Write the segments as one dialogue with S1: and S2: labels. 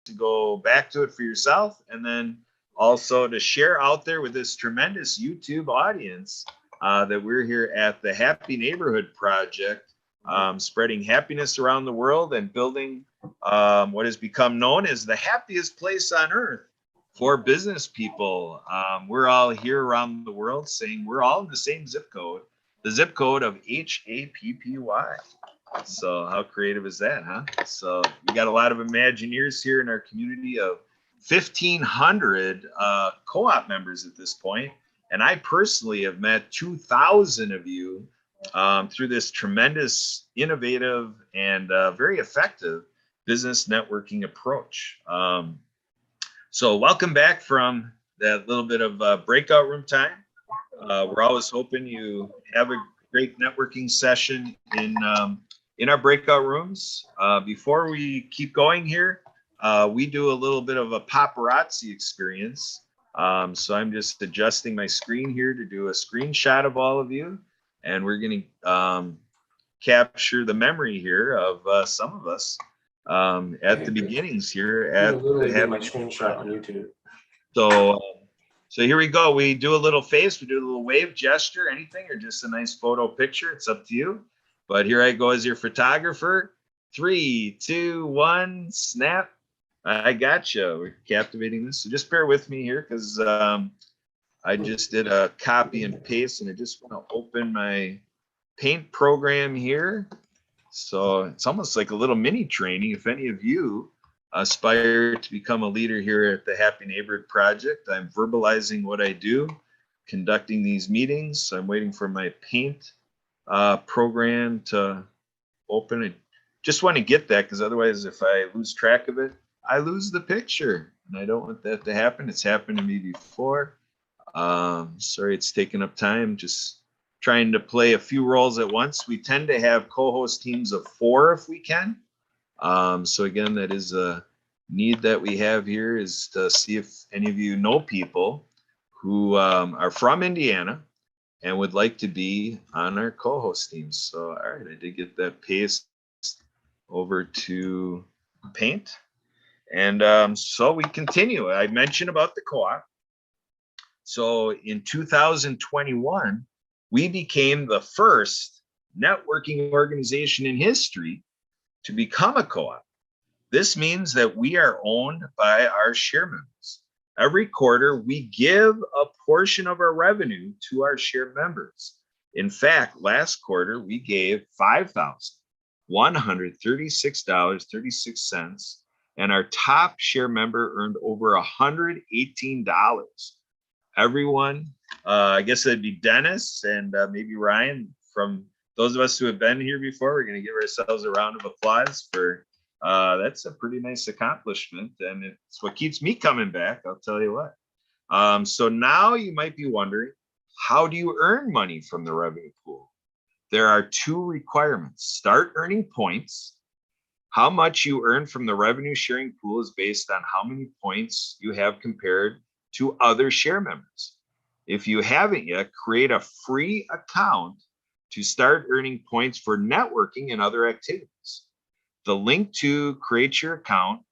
S1: to go back to it for yourself, and then also to share out there with this tremendous YouTube audience that we're here at the Happy Neighborhood Project, spreading happiness around the world and building what has become known as the happiest place on earth for business people. We're all here around the world saying we're all in the same zip code, the zip code of HAPPY. So how creative is that, huh? So we got a lot of Imagineers here in our community of 1,500 co-op members at this point. And I personally have met 2,000 of you through this tremendous, innovative, and very effective business networking approach. So welcome back from that little bit of breakout room time. We're always hoping you have a great networking session in our breakout rooms. Before we keep going here, we do a little bit of a paparazzi experience. So I'm just adjusting my screen here to do a screenshot of all of you. And we're going to capture the memory here of some of us at the beginnings here at
S2: literally get my screenshot on YouTube.
S1: So here we go. We do a little face, we do a little wave gesture, anything, or just a nice photo picture. It's up to you. But here I go as your photographer. 3, 2, 1, snap. I got you. We're captivating this. So just bear with me here because I just did a copy and paste, and I just want to open my paint program here. So it's almost like a little mini training. If any of you aspire to become a leader here at the Happy Neighborhood Project, I'm verbalizing what I do, conducting these meetings. So I'm waiting for my paint program to open. I just want to get that because otherwise, if I lose track of it, I lose the picture, and I don't want that to happen. It's happened to me before. Sorry, it's taken up time. Just trying to play a few roles at once. We tend to have co-host teams of 4 if we can. So again, that is a need that we have here, is to see if any of you know people who are from Indiana and would like to be on our co-host teams. So, all right, I did get that paste over to paint. And so we continue. I mentioned about the co-op. So in 2021, we became the first networking organization in history to become a co-op. This means that we are owned by our share members. Every quarter, we give a portion of our revenue to our share members. In fact, last quarter, we gave $5,136.36, and our top share member earned over $118. Everyone, I guess it'd be Dennis and maybe Ryan. From those of us who have been here before, we're going to give ourselves a round of applause for that's a pretty nice accomplishment, and it's what keeps me coming back, I'll tell you what. So now you might be wondering, how do you earn money from the revenue pool? There are 2 requirements. Start earning points. How much you earn from the revenue sharing pool is based on how many points you have compared to other share members. If you haven't yet, create a free account to start earning points for networking and other activities. The link to create your account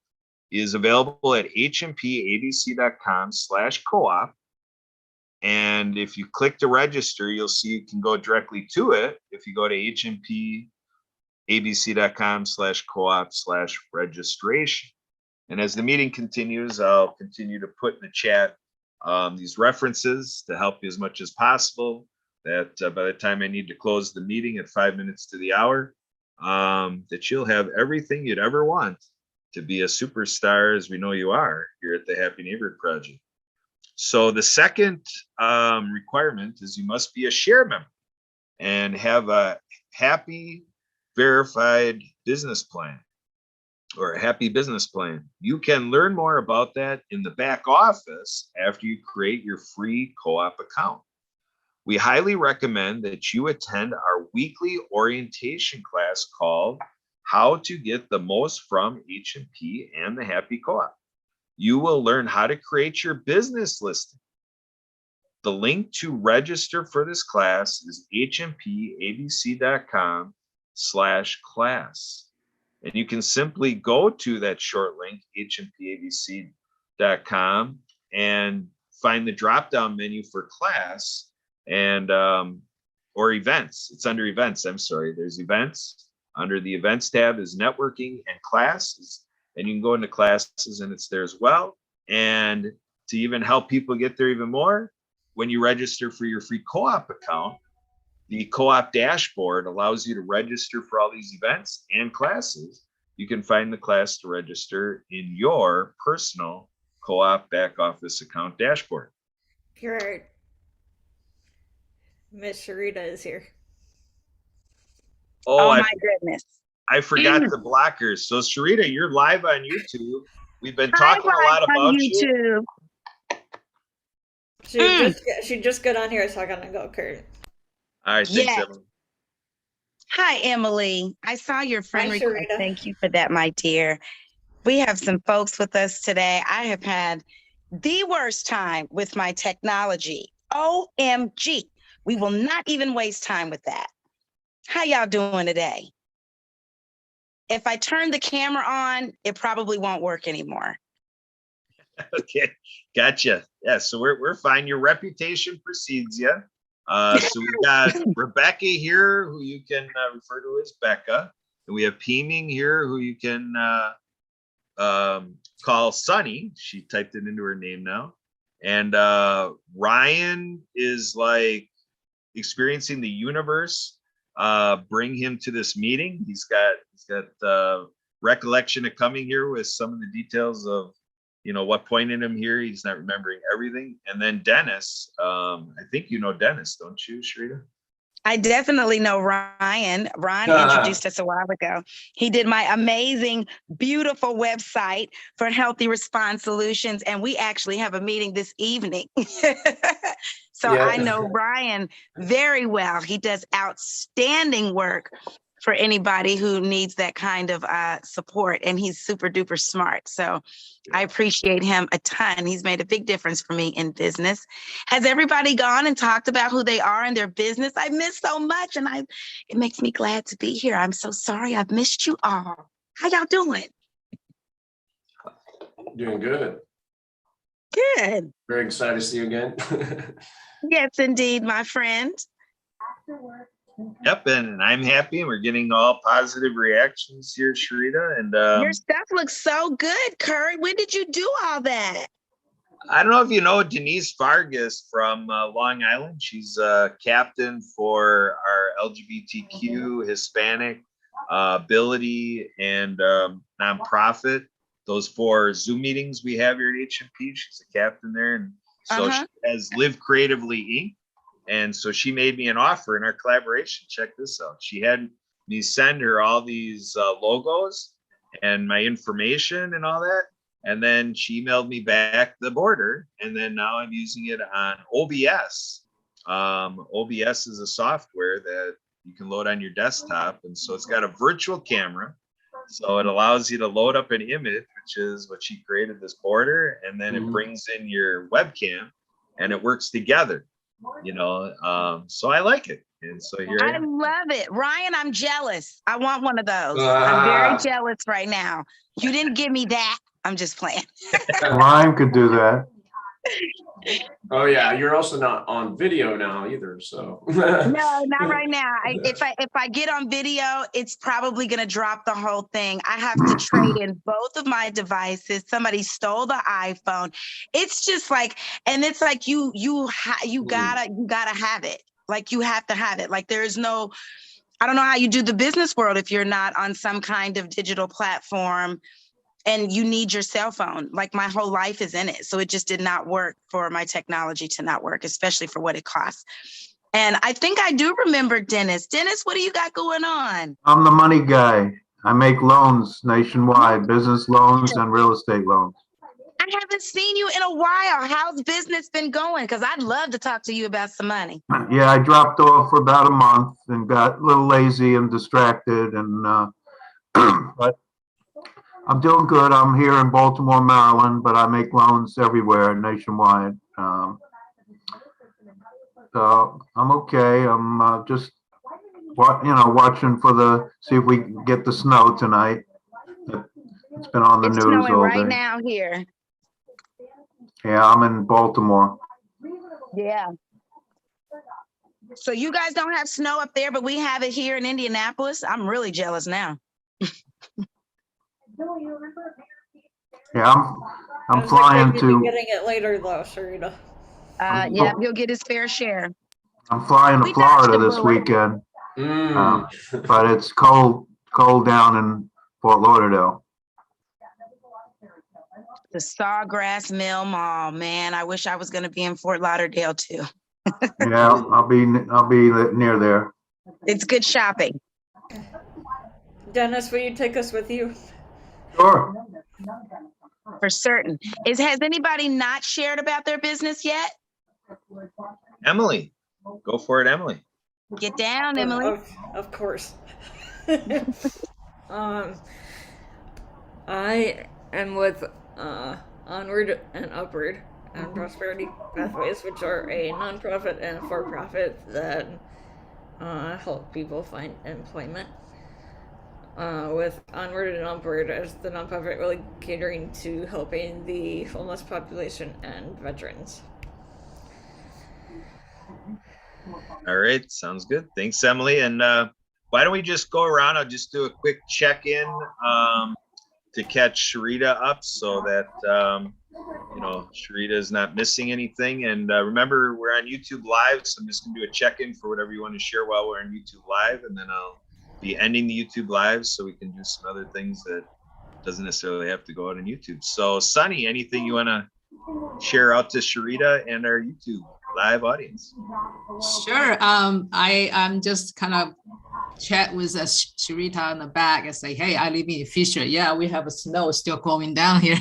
S1: is available at hmpabc.com/co-op. And if you click to register, you'll see you can go directly to it. If you go to hmpabc.com/co-op/registration. And as the meeting continues, I'll continue to put in the chat these references to help you as much as possible, that by the time I need to close the meeting at 5 minutes to the hour, that you'll have everything you'd ever want to be a superstar, as we know you are here at the Happy Neighborhood Project. So the second requirement is you must be a share member and have a happy verified business plan, or a happy business plan. You can learn more about that in the back office after you create your free co-op account. We highly recommend that you attend our weekly orientation class called How to Get the Most from HMP and the Happy Co-op. You will learn how to create your business listing. The link to register for this class is hmpabc.com/class. And you can simply go to that short link, hmpabc.com, and find the drop-down menu for class and or events. It's under events. I'm sorry. There's events. Under the events tab is networking and classes. And you can go into classes and it's there as well. And to even help people get there even more, when you register for your free co-op account, the co-op dashboard allows you to register for all these events and classes. You can find the class to register in your personal co-op back office account dashboard.
S3: Gerard, Miss Sharita is here.
S4: Oh my goodness.
S1: I forgot the blockers. So Sharita, you're live on YouTube. We've been talking a lot about
S4: YouTube.
S3: She just got on here, so I'm gonna go, Kurt.
S1: All right, thanks,
S4: Yes.
S1: Emily.
S4: Hi, Emily. I saw your friend
S3: Hi,
S4: request.
S3: Sharita.
S4: Thank you for that, my dear. We have some folks with us today. I have had the worst time with my technology. OMG. We will not even waste time with that. How y'all doing today? If I turn the camera on, it probably won't work anymore.
S1: Okay, gotcha. Yeah, so we're fine. Your reputation precedes you. So we've got Rebecca here, who you can refer to as Becca, and we have Peeming here, who you can call Sunny. She typed it into her name now, and Ryan is like experiencing the universe. Bring him to this meeting. He's got recollection of coming here with some of the details of what pointed him here. He's not remembering everything. And then Dennis, I think you know Dennis, don't you, Sharita?
S4: I definitely know Ryan. Ryan introduced us a while ago. He did my amazing, beautiful website for Healthy Response Solutions. And we actually have a meeting this evening. So
S2: Yeah.
S4: I know Ryan very well. He does outstanding work for anybody who needs that kind of support. And he's super duper smart. So I appreciate him a ton. He's made a big difference for me in business. Has everybody gone and talked about who they are in their business? I miss so much, and it makes me glad to be here. I'm so sorry I've missed you all. How y'all doing?
S2: Doing good.
S4: Good.
S2: Very excited to see you again.
S4: Yes, indeed, my friend.
S1: Yep, and I'm happy, and we're getting all positive reactions here, Sharita. And
S4: Your stuff looks so good, Kurt. When did you do all that?
S1: I don't know if you know Denise Vargas from Long Island. She's a captain for our LGBTQ, Hispanic, ability, and nonprofit. Those 4 Zoom meetings we have here at HMP, she's a captain there. And so she has Live Creatively Inc. And so she made me an offer in our collaboration. Check this out. She had me send her all these logos and my information and all that. And then she emailed me back the border. And then now I'm using it on OBS. OBS is a software that you can load on your desktop. And so it's got a virtual camera. So it allows you to load up an image, which is what she created, this border. And then it brings in your webcam and it works together. So I like it. And so here I
S4: I
S1: am.
S4: love it. Ryan, I'm jealous. I want one of those. I'm very jealous right now. You didn't give me that. I'm just playing.
S5: Ryan could do that.
S2: Oh yeah, you're also not on video now either, so.
S4: No, not right now. If I get on video, it's probably gonna drop the whole thing. I have to trade in both of my devices. Somebody stole the iPhone. It's just like, and it's like you gotta have it. Like you have to have it. Like there's no, I don't know how you do the business world if you're not on some kind of digital platform. And you need your cell phone. Like my whole life is in it. So it just did not work for my technology to not work, especially for what it costs. And I think I do remember Dennis. Dennis, what do you got going on?
S5: I'm the money guy. I make loans nationwide, business loans and real estate loans.
S4: I haven't seen you in a while. How's business been going? Because I'd love to talk to you about some money.
S5: Yeah, I dropped off for about a month and got a little lazy and distracted, and but I'm doing good. I'm here in Baltimore, Maryland, but I make loans everywhere nationwide. So I'm okay. I'm just watching see if we can get the snow tonight. It's been on the
S4: It's
S5: news
S4: snowing
S5: all
S4: right
S5: day.
S4: now here.
S5: Yeah, I'm in Baltimore.
S4: Yeah. So you guys don't have snow up there, but we have it here in Indianapolis. I'm really jealous now.
S5: Yeah, I'm
S3: Sounds like
S5: flying
S3: they may be
S5: to,
S3: getting it later though, Sharita.
S4: Yeah, he'll get his fair share.
S5: I'm flying
S4: We
S5: to
S4: dodged
S5: Florida
S4: a
S5: this
S4: bullet.
S5: weekend,
S2: Mm.
S5: but it's cold down in Fort Lauderdale.
S4: The Sawgrass Mill Mall, man. I wish I was going to be in Fort Lauderdale too.
S5: Yeah, I'll be near there.
S4: It's good shopping.
S3: Dennis, will you take us with you?
S5: Sure.
S4: For certain. Has anybody not shared about their business yet?
S1: Emily, go for it, Emily.
S4: Get down, Emily.
S3: Of course. I am with Onward and Upward and Prosperity Pathways, which are a nonprofit and for-profit that help people find employment. With Onward and Upward as the nonprofit really catering to helping the homeless population and veterans.
S1: All right, sounds good. Thanks, Emily. And why don't we just go around? I'll just do a quick check-in to catch Sharita up so that Sharita is not missing anything. And remember, we're on YouTube Live, so I'm just gonna do a check-in for whatever you want to share while we're on YouTube Live, and then I'll be ending the YouTube Live so we can do some other things that doesn't necessarily have to go out on YouTube. So, Sunny, anything you want to share out to Sharita and our YouTube Live audience?
S6: Sure. I'm just kind of chat with Sharita in the back and say, hey, I live in Fisher. Yeah, we have a snow still going down here.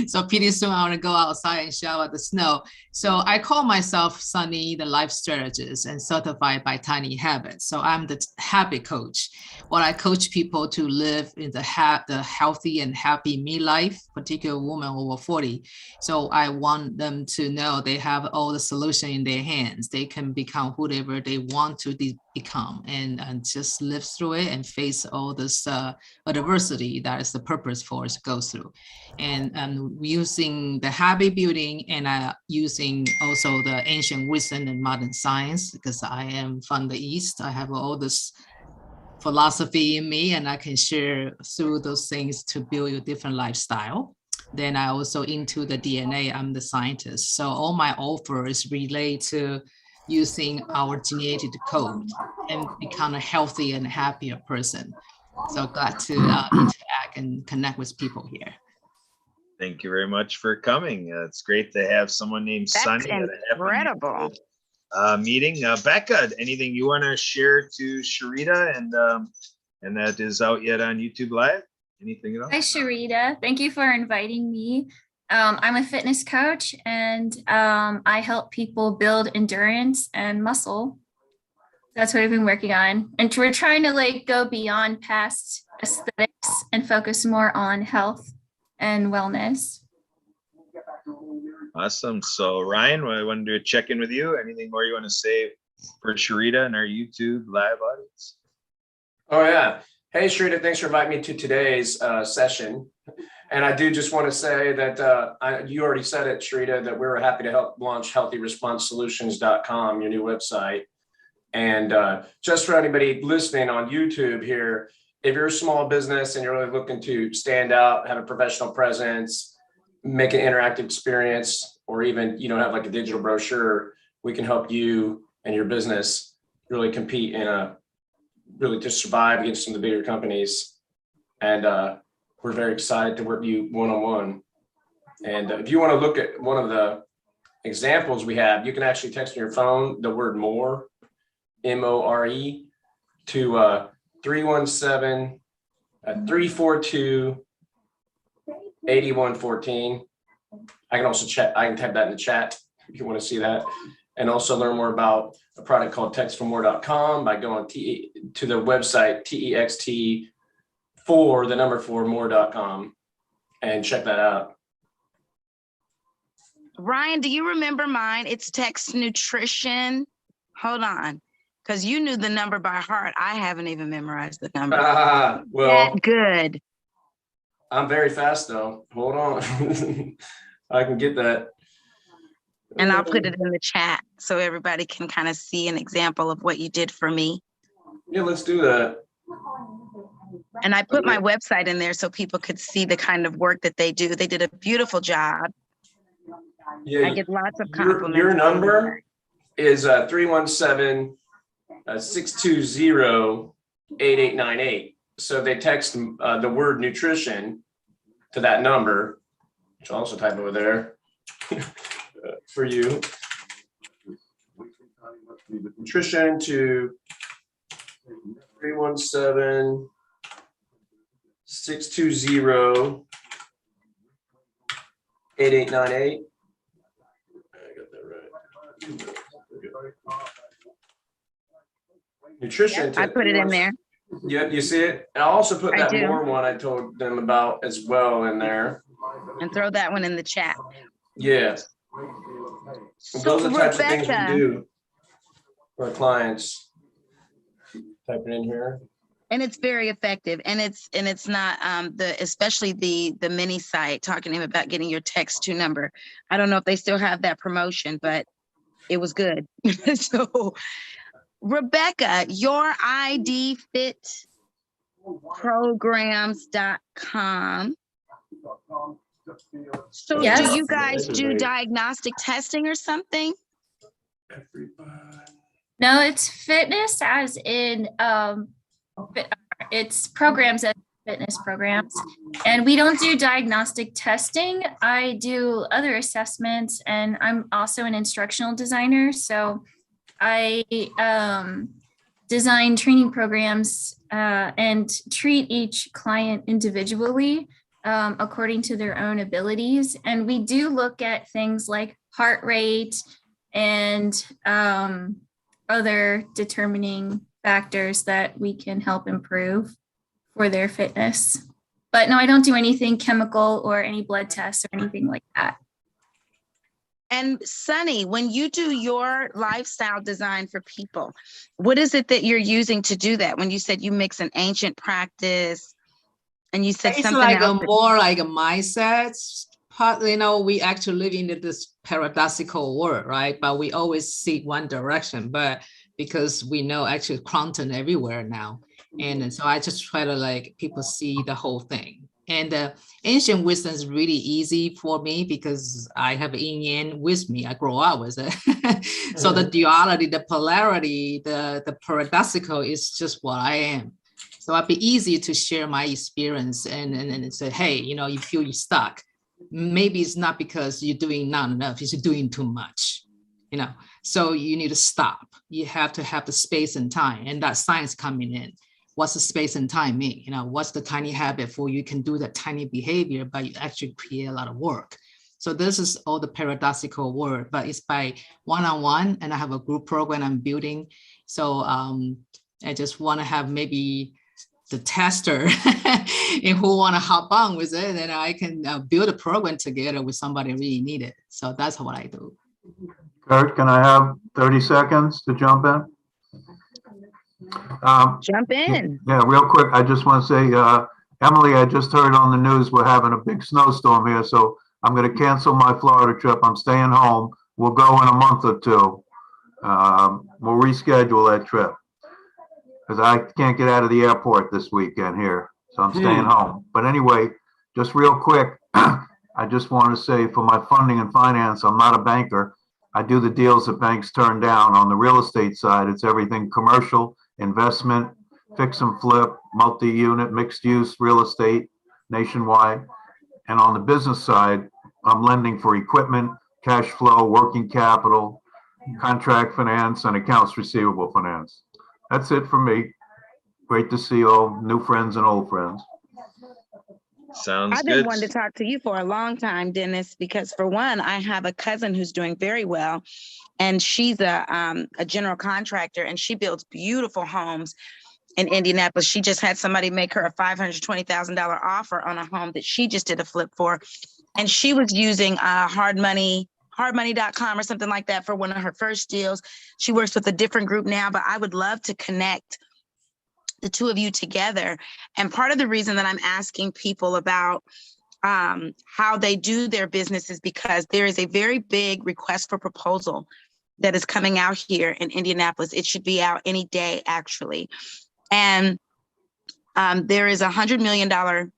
S6: So pretty soon I want to go outside and shower the snow. So I call myself Sunny, the life strategist and certified by Tiny Habits. So I'm the habit coach. What I coach people to live in the healthy and happy me life, particularly women over 40. So I want them to know they have all the solution in their hands. They can become whatever they want to become and just live through it and face all this adversity that is the purpose for us to go through. And using the habit building and using also the ancient wisdom and modern science, because I am from the East. I have all this philosophy in me and I can share through those things to build a different lifestyle. Then I also into the DNA, I'm the scientist. So all my offers relate to using our genetic code and become a healthy and happier person. So glad to interact and connect with people here.
S1: Thank you very much for coming. It's great to have someone named
S4: That's
S1: Sunny at a
S4: incredible.
S1: meeting. Becca, anything you want to share to Sharita and that is out yet on YouTube Live? Anything at all?
S7: Hi, Sharita. Thank you for inviting me. I'm a fitness coach and I help people build endurance and muscle. That's what I've been working on. And we're trying to go beyond past aesthetics and focus more on health and wellness.
S1: Awesome. So Ryan, I want to do a check-in with you. Anything more you want to say for Sharita and our YouTube Live audience?
S2: Oh, yeah. Hey, Sharita, thanks for inviting me to today's session. And I do just want to say that you already said it, Sharita, that we were happy to help launch healthyresponsesolutions.com, your new website. And just for anybody listening on YouTube here, if you're a small business and you're really looking to stand out, have a professional presence, make an interactive experience, or even, have a digital brochure, we can help you and your business really compete really to survive against some of the bigger companies. And we're very excited to work with you one-on-one. And if you want to look at one of the examples we have, you can actually text on your phone the word MORE, M-O-R-E, to 317-342-8114. I can also chat. I can type that in the chat if you want to see that, and also learn more about a product called textformore.com by going to the website text4more.com and check that out.
S4: Ryan, do you remember mine? It's Text Nutrition. Hold on, because you knew the number by heart. I haven't even memorized the number.
S2: Well,
S4: That good.
S2: I'm very fast though. Hold on. I can get that.
S4: And I'll put it in the chat so everybody can kind of see an example of what you did for me.
S2: Yeah, let's do that.
S4: And I put my website in there so people could see the kind of work that they do. They did a beautiful job.
S2: Yeah,
S4: I get lots of
S2: your
S4: compliments.
S2: number is 317-620-8898. So they text the word nutrition to that number, which I'll also type over there for you. Nutrition to 317-620-8898. I got that right. Nutrition.
S4: I put it in there.
S2: Yep, you see it? And I'll also put
S4: I
S2: that
S4: do.
S2: more one I told them about as well in there.
S4: And throw that one in the chat.
S2: Yeah.
S4: So
S2: Those are the types of things we
S4: Rebecca,
S2: do for our clients. Type it in here.
S4: and it's very effective, and it's not especially the mini site talking to him about getting your text to number. I don't know if they still have that promotion, but it was good. So Rebecca, your ID Fit programs.com. So
S7: Yes.
S4: do you guys do diagnostic testing or something?
S7: No, it's fitness as in it's programs as fitness programs. And we don't do diagnostic testing. I do other assessments, and I'm also an instructional designer. So I design training programs and treat each client individually according to their own abilities. And we do look at things like heart rate and other determining factors that we can help improve for their fitness. But no, I don't do anything chemical or any blood tests or anything like that.
S4: And Sunny, when you do your lifestyle design for people, what is it that you're using to do that? When you said you mix an ancient practice and you said
S6: It's
S4: something
S6: like
S4: else.
S6: more like a mindset. Part, we actually live in this paradoxical world, right? But we always see one direction. But because we know actually content everywhere now, and so I just try to people see the whole thing. And ancient wisdom is really easy for me because I have yin yang with me. I grow up with it. So the duality, the polarity, the paradoxical is just what I am. So it'd be easy to share my experience and say, hey, you feel you're stuck. Maybe it's not because you're doing not enough, it's doing too much, so you need to stop. You have to have the space and time, and that science coming in. What's the space and time mean? What's the tiny habit for you can do that tiny behavior, but you actually create a lot of work. So this is all the paradoxical work, but it's by one-on-one, and I have a group program I'm building. So I just want to have maybe the tester and who want to hop on with it, and I can build a program together with somebody really need it. So that's what I do.
S5: Kurt, can I have 30 seconds to jump in?
S4: Jump in.
S5: Yeah, real quick, I just want to say, Emily, I just heard on the news we're having a big snowstorm here, so I'm going to cancel my Florida trip. I'm staying home. We'll go in a month or two. We'll reschedule that trip because I can't get out of the airport this weekend here, so I'm staying home. But anyway, just real quick, I just want to say for my funding and finance, I'm not a banker. I do the deals that banks turn down. On the real estate side, it's everything commercial, investment, fix and flip, multi-unit, mixed use real estate nationwide. And on the business side, I'm lending for equipment, cash flow, working capital, contract finance, and accounts receivable finance. That's it for me. Great to see all new friends and old friends.
S1: Sounds
S4: I've been
S1: good.
S4: wanting to talk to you for a long time, Dennis, because for one, I have a cousin who's doing very well, and she's a general contractor, and she builds beautiful homes in Indianapolis. She just had somebody make her a $520,000 offer on a home that she just did a flip for, and she was using hardmoney.com or something like that for one of her first deals. She works with a different group now, but I would love to connect the two of you together. And part of the reason that I'm asking people about how they do their business is because there is a very big request for proposal that is coming out here in Indianapolis. It should be out any day, actually. And there is $100 million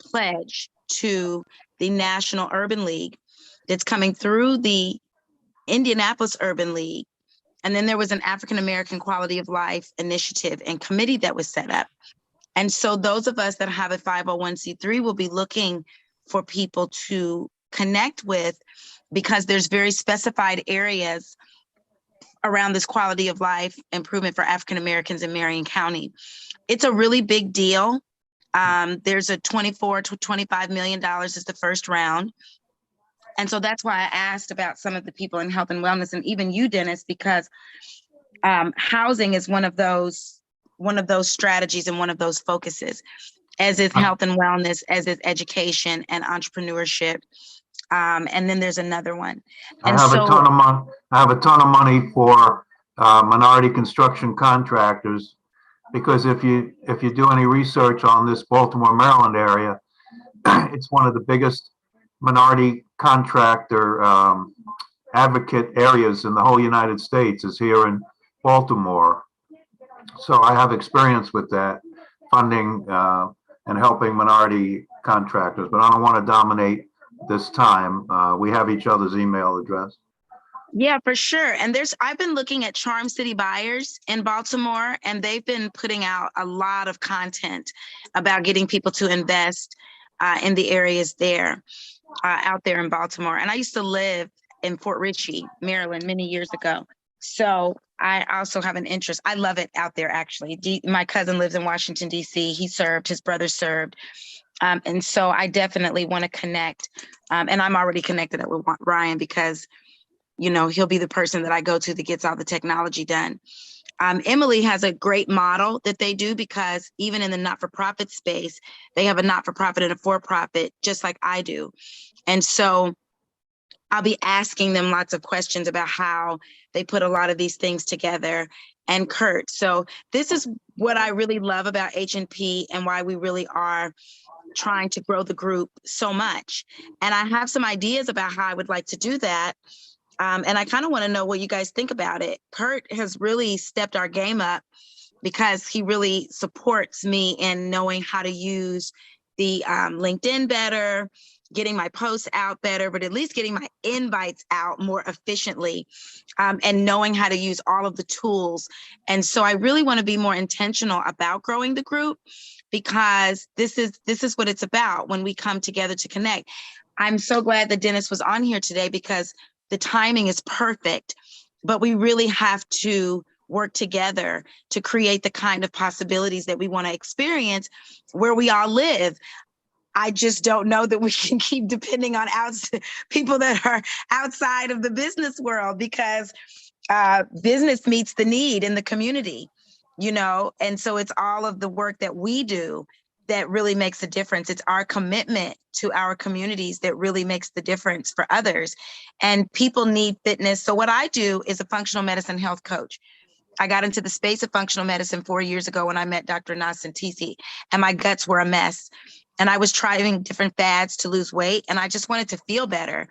S4: pledge to the National Urban League that's coming through the Indianapolis Urban League. And then there was an African American Quality of Life initiative and committee that was set up. And so those of us that have a 501c3 will be looking for people to connect with, because there's very specified areas around this quality of life improvement for African Americans in Marion County. It's a really big deal. There's a $24 to $25 million is the first round. And so that's why I asked about some of the people in health and wellness, and even you, Dennis, because housing is one of those strategies and one of those focuses, as is health and wellness, as is education and entrepreneurship. And then there's another one.
S5: I have a ton of money for minority construction contractors, because if you do any research on this Baltimore, Maryland area, it's one of the biggest minority contractor advocate areas in the whole United States is here in Baltimore. So I have experience with that, funding and helping minority contractors, but I don't want to dominate this time. We have each other's email address.
S4: Yeah, for sure. And I've been looking at Charm City Buyers in Baltimore, and they've been putting out a lot of content about getting people to invest in the areas there, out there in Baltimore. And I used to live in Fort Ritchie, Maryland, many years ago. So I also have an interest. I love it out there, actually. My cousin lives in Washington, D.C. He served, his brother served. And so I definitely want to connect. And I'm already connected with Ryan because, he'll be the person that I go to that gets all the technology done. Emily has a great model that they do, because even in the not-for-profit space, they have a not-for-profit and a for-profit, just like I do. And so I'll be asking them lots of questions about how they put a lot of these things together. And Kurt, so this is what I really love about H&P and why we really are trying to grow the group so much. And I have some ideas about how I would like to do that. And I kind of want to know what you guys think about it. Kurt has really stepped our game up because he really supports me in knowing how to use the LinkedIn better, getting my posts out better, but at least getting my invites out more efficiently, and knowing how to use all of the tools. And so I really want to be more intentional about growing the group, because this is what it's about when we come together to connect. I'm so glad that Dennis was on here today, because the timing is perfect, but we really have to work together to create the kind of possibilities that we want to experience where we all live. I just don't know that we can keep depending on people that are outside of the business world, because business meets the need in the community, and so it's all of the work that we do that really makes a difference. It's our commitment to our communities that really makes the difference for others. And people need fitness. So what I do is a functional medicine health coach. I got into the space of functional medicine 4 years ago when I met Dr. Nascentisi, and my guts were a mess. And I was trying different fads to lose weight, and I just wanted to feel better.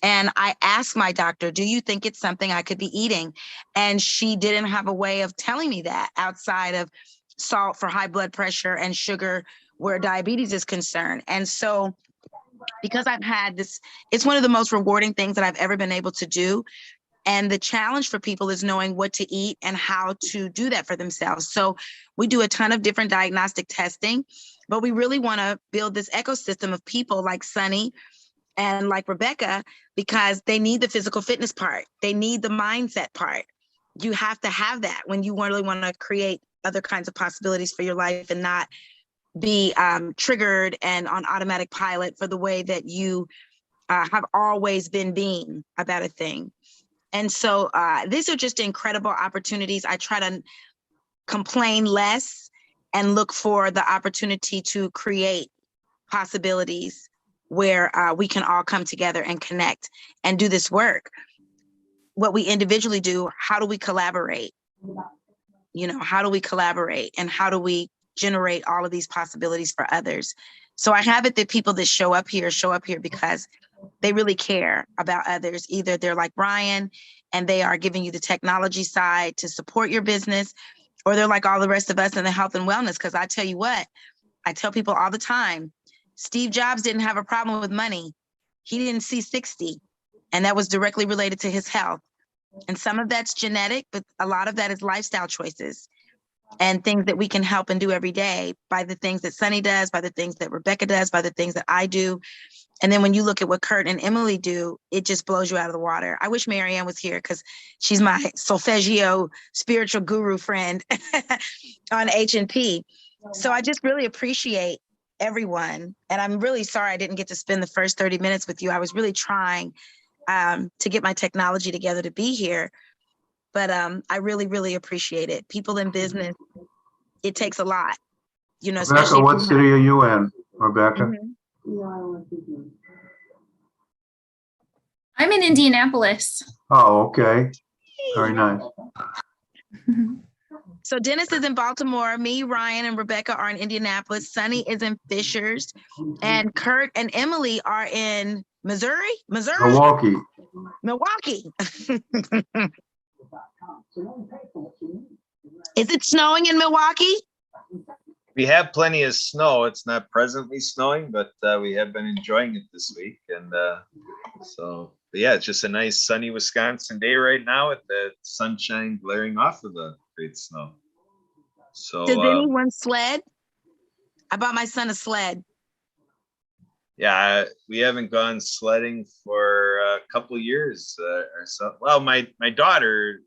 S4: And I asked my doctor, do you think it's something I could be eating? And she didn't have a way of telling me that outside of salt for high blood pressure and sugar where diabetes is concerned. And so because I've had this, it's one of the most rewarding things that I've ever been able to do. And the challenge for people is knowing what to eat and how to do that for themselves. So we do a ton of different diagnostic testing, but we really want to build this ecosystem of people like Sunny and like Rebecca, because they need the physical fitness part. They need the mindset part. You have to have that when you really want to create other kinds of possibilities for your life and not be triggered and on automatic pilot for the way that you have always been being about a thing. And so these are just incredible opportunities. I try to complain less and look for the opportunity to create possibilities where we can all come together and connect and do this work. What we individually do, how do we collaborate? You know, how do we collaborate and how do we generate all of these possibilities for others? So I have it that people that show up here because they really care about others. Either they're like Brian and they are giving you the technology side to support your business, or they're like all the rest of us in the health and wellness. Because I tell you what, I tell people all the time, Steve Jobs didn't have a problem with money. He didn't see 60, and that was directly related to his health. And some of that's genetic, but a lot of that is lifestyle choices and things that we can help and do every day by the things that Sunny does, by the things that Rebecca does, by the things that I do. And then when you look at what Kurt and Emily do, it just blows you out of the water. I wish Marianne was here because she's my solfeggio spiritual guru friend on H&P. So I just really appreciate everyone. And I'm really sorry I didn't get to spend the first 30 minutes with you. I was really trying to get my technology together to be here. But I really, really appreciate it. People in business, it takes a lot, you know.
S5: Rebecca, what city are you in, Rebecca?
S7: I'm in Indianapolis.
S5: Oh, okay. Very nice.
S4: So Dennis is in Baltimore. Me, Ryan, and Rebecca are in Indianapolis. Sunny is in Fishers. And Kurt and Emily are in Missouri?
S5: Milwaukee.
S4: Milwaukee. Is it snowing in Milwaukee?
S1: We have plenty of snow. It's not presently snowing, but we have been enjoying it this week. And but yeah, it's just a nice sunny Wisconsin day right now with the sunshine glaring off of the great snow. So
S4: does anyone sled? I bought my son a sled.
S1: Yeah, we haven't gone sledding for a couple years or so. Well, my daughter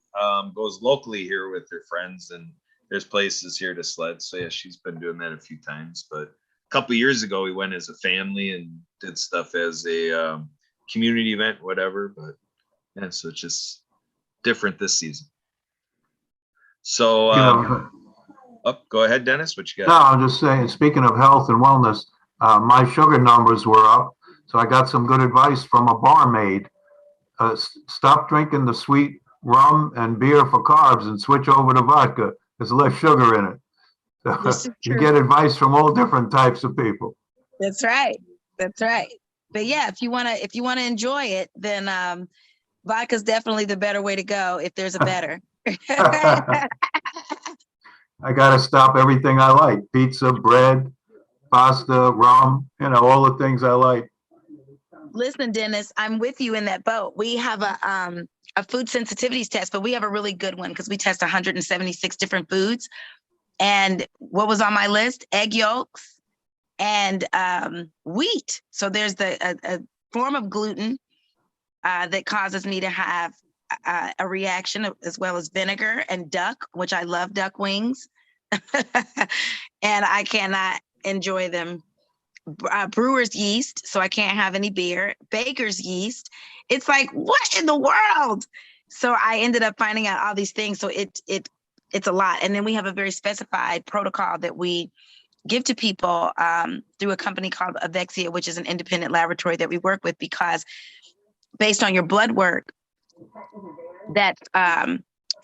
S1: goes locally here with her friends, and there's places here to sled. So yeah, she's been doing that a few times. But a couple years ago, we went as a family and did stuff as a community event, whatever. But yeah, so it's just different this season. So go ahead, Dennis. What you got?
S5: No, I'm just saying, speaking of health and wellness, my sugar numbers were up. So I got some good advice from a barmaid. Stop drinking the sweet rum and beer for carbs and switch over to vodka. There's less sugar in it. So you get advice from all different types of people.
S4: That's right. That's right. But yeah, if you wanna enjoy it, then vodka's definitely the better way to go if there's a better.
S5: I got to stop everything I like. Pizza, bread, pasta, rum, all the things I like.
S4: Listen, Dennis, I'm with you in that boat. We have a food sensitivities test, but we have a really good one because we test 176 different foods. And what was on my list? Egg yolks and wheat. So there's a form of gluten that causes me to have a reaction, as well as vinegar and duck, which I love duck wings. And I cannot enjoy them. Brewer's yeast, so I can't have any beer. Baker's yeast. It's like, what in the world? So I ended up finding out all these things. So it's a lot. And then we have a very specified protocol that we give to people through a company called Avexia, which is an independent laboratory that we work with, because based on your blood work, that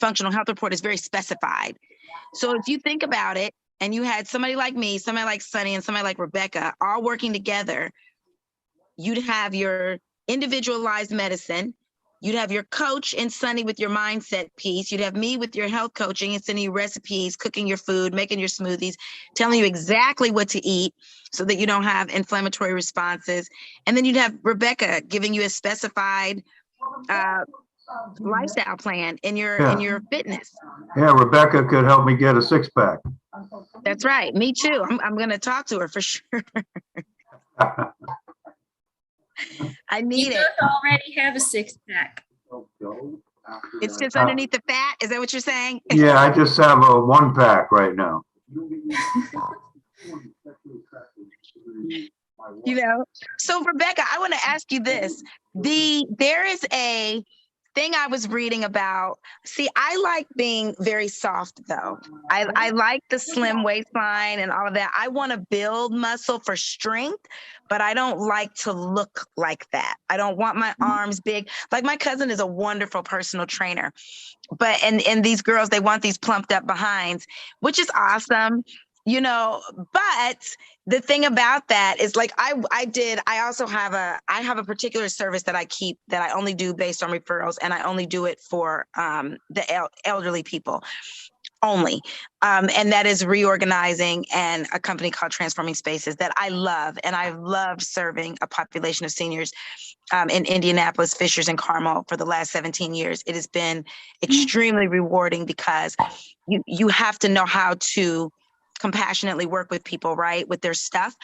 S4: functional health report is very specified. So if you think about it, and you had somebody like me, somebody like Sunny, and somebody like Rebecca all working together, you'd have your individualized medicine. You'd have your coach and Sunny with your mindset piece. You'd have me with your health coaching and sending you recipes, cooking your food, making your smoothies, telling you exactly what to eat so that you don't have inflammatory responses. And then you'd have Rebecca giving you a specified lifestyle plan in your fitness.
S5: Yeah, Rebecca could help me get a six-pack.
S4: That's right. Me too. I'm going to talk to her for sure. I need
S7: You
S4: it.
S7: both already have a 6-pack.
S4: It's just underneath the fat. Is that what you're saying?
S5: Yeah, I just have a 1-pack right now.
S4: So Rebecca, I want to ask you this. There is a thing I was reading about. See, I like being very soft though. I like the slim waistline and all of that. I want to build muscle for strength, but I don't like to look like that. I don't want my arms big. Like my cousin is a wonderful personal trainer, but and these girls, they want these plumped up behinds, which is awesome, you know, but the thing about that is like I also have a particular service that I keep that I only do based on referrals, and I only do it for the elderly people only. And that is reorganizing and a company called Transforming Spaces that I love. And I've loved serving a population of seniors in Indianapolis, Fishers, and Carmel for the last 17 years. It has been extremely rewarding because you have to know how to compassionately work with people, right, with their stuff.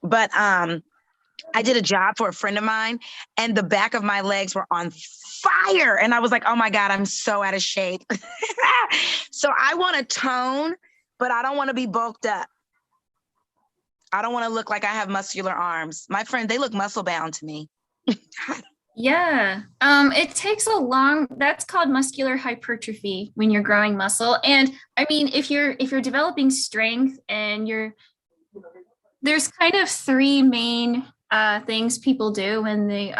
S4: But I did a job for a friend of mine and the back of my legs were on fire. And I was like, oh my God, I'm so out of shape. So I want to tone, but I don't want to be bulked up. I don't want to look like I have muscular arms. My friend, they look muscle bound to me.
S7: Yeah. It takes that's called muscular hypertrophy when you're growing muscle. And I mean, if you're developing strength and there's kind of three main things people do when they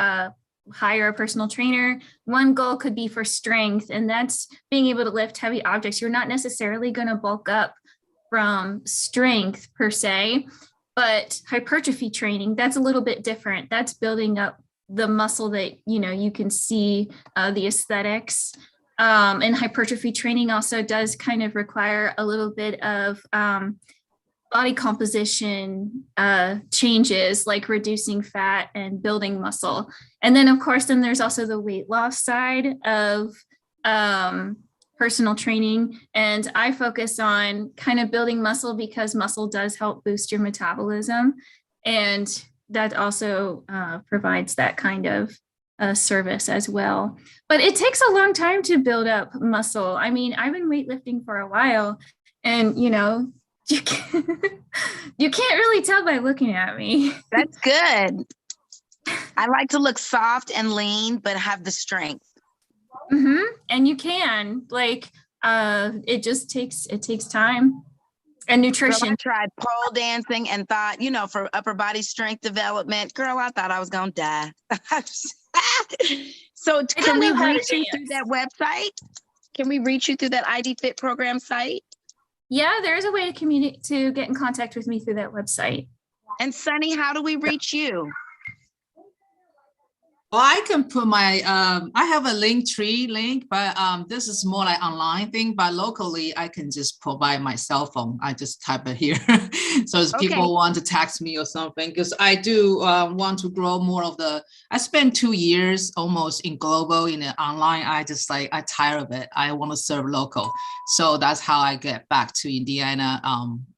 S7: hire a personal trainer. One goal could be for strength, and that's being able to lift heavy objects. You're not necessarily going to bulk up from strength per se, but hypertrophy training, that's a little bit different. That's building up the muscle that, you know, you can see the aesthetics. And hypertrophy training also does kind of require a little bit of body composition changes, like reducing fat and building muscle. And then of course, then there's also the weight loss side of personal training. And I focus on kind of building muscle because muscle does help boost your metabolism. And that also provides that kind of service as well. But it takes a long time to build up muscle. I mean, I've been weightlifting for a while, and you know, you can't really tell by looking at me.
S4: That's good. I like to look soft and lean, but have the strength.
S7: Mm-hmm. And you can, like, it takes time and nutrition.
S4: Girl, I tried pole dancing and thought, you know, for upper body strength development, girl, I thought I was going to die. So can we reach you through that website? Can we reach you through that ID Fit program site?
S7: Yeah, there's a way to get in contact with me through that website.
S4: And Sunny, how do we reach you?
S6: Well, I can put my, I have a Linktree link, but this is more like online thing, but locally I can just provide my cell phone. I just type it here. So if people want to text me or something, because I do want to grow more of I spent 2 years almost in global, in the online. I tired of it. I want to serve local. So that's how I get back to Indiana.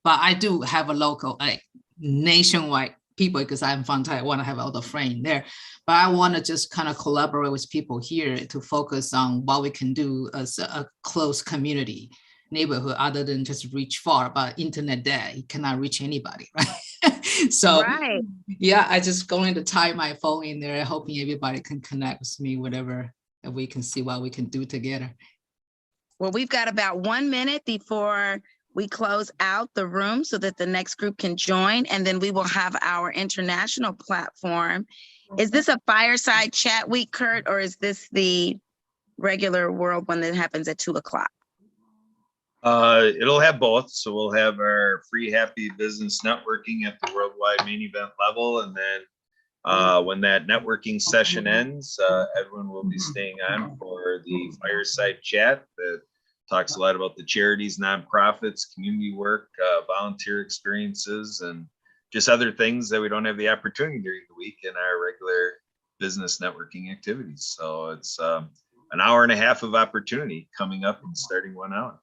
S6: But I do have a local, like nationwide people, because I'm from Taiwan. I have all the friends there. But I want to just kind of collaborate with people here to focus on what we can do as a close community neighborhood, other than just reach far. But internet there, you cannot reach anybody, right? So right. Yeah, I just going to type my phone in there, hoping everybody can connect with me, whatever, and we can see what we can do together.
S4: Well, we've got about 1 minute before we close out the room so that the next group can join, and then we will have our international platform. Is this a fireside chat week, Kurt, or is this the regular world one that happens at 2:00?
S1: It'll have both. So we'll have our free happy business networking at the worldwide main event level. And then when that networking session ends, everyone will be staying on for the fireside chat that talks a lot about the charities, nonprofits, community work, volunteer experiences, and just other things that we don't have the opportunity during the week in our regular business networking activities. So it's an hour and a half of opportunity coming up and starting 1 hour.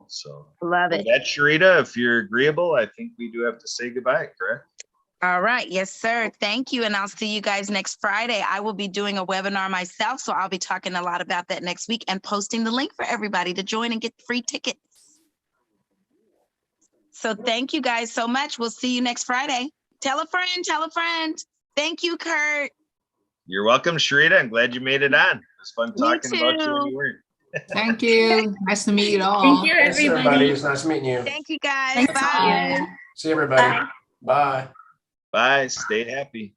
S1: So
S4: love it.
S1: That, Sharita, if you're agreeable, I think we do have to say goodbye, correct?
S4: All right. Yes, sir. Thank you. And I'll see you guys next Friday. I will be doing a webinar myself, so I'll be talking a lot about that next week and posting the link for everybody to join and get free tickets. So thank you guys so much. We'll see you next Friday. Tell a friend, tell a friend. Thank you, Kurt.
S1: You're welcome, Sharita. I'm glad you made it on. It was fun
S4: Me
S1: talking about you when
S4: too.
S1: you weren't.
S6: Thank you. Nice to meet you all.
S7: Thank you,
S2: Thanks, everybody.
S7: everybody.
S2: It's nice meeting you.
S4: Thank you guys.
S7: Thanks.
S4: Bye.
S2: See everybody.
S7: Bye.
S2: Bye.
S1: Bye. Stay happy.